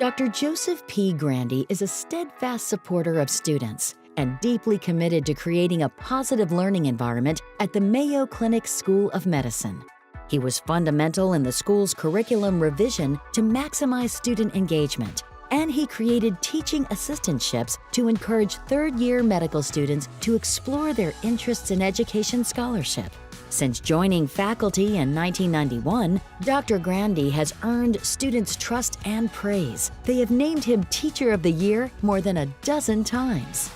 Dr. Joseph P. Grande is a steadfast supporter of students and deeply committed to creating a positive learning environment at the Mayo Clinic School of Medicine. He was fundamental in the school's curriculum revision to maximize student engagement, and he created teaching assistantships to encourage third-year medical students to explore their interests in education scholarship. Since joining faculty in 1991, Dr. Grande has earned students' trust and praise. They have named him Teacher of the Year more than a dozen times.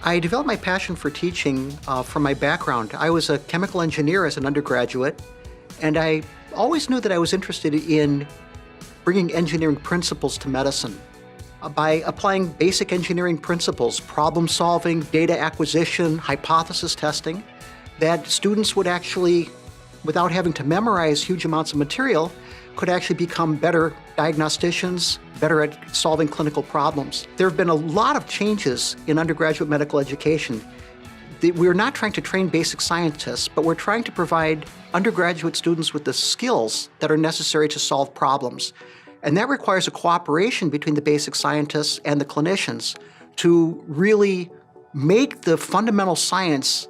I developed my passion for teaching from my background. I was a chemical engineer as an undergraduate, and I always knew that I was interested in bringing engineering principles to medicine. By applying basic engineering principles, problem solving, data acquisition, hypothesis testing, that students would actually, without having to memorize huge amounts of material, could actually become better diagnosticians, better at solving clinical problems. There have been a lot of changes in undergraduate medical education. We're not trying to train basic scientists, but we're trying to provide undergraduate students with the skills that are necessary to solve problems. And that requires a cooperation between the basic scientists and the clinicians to really make the fundamental science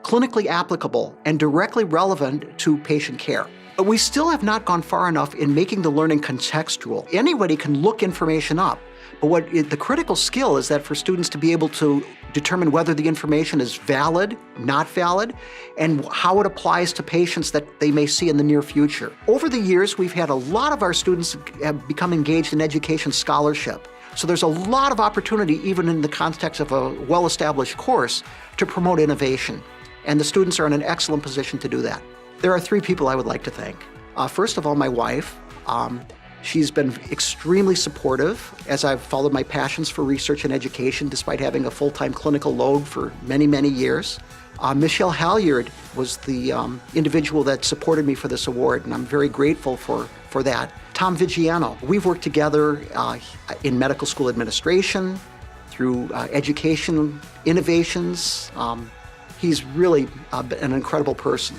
clinically applicable and directly relevant to patient care. But we still have not gone far enough in making the learning contextual. Anybody can look information up, but the critical skill is that for students to be able to determine whether the information is valid, not valid, and how it applies to patients that they may see in the near future. Over the years, we've had a lot of our students have become engaged in education scholarship. So there's a lot of opportunity, even in the context of a well-established course, to promote innovation. And the students are in an excellent position to do that. There are three people I would like to thank. First of all, my wife. She's been extremely supportive as I've followed my passions for research and education despite having a full-time clinical load for many, many years. Michelle Halyard was the individual that supported me for this award, and I'm very grateful for that. Tom Vigiano. We've worked together in medical school administration, through education innovations. He's really an incredible person.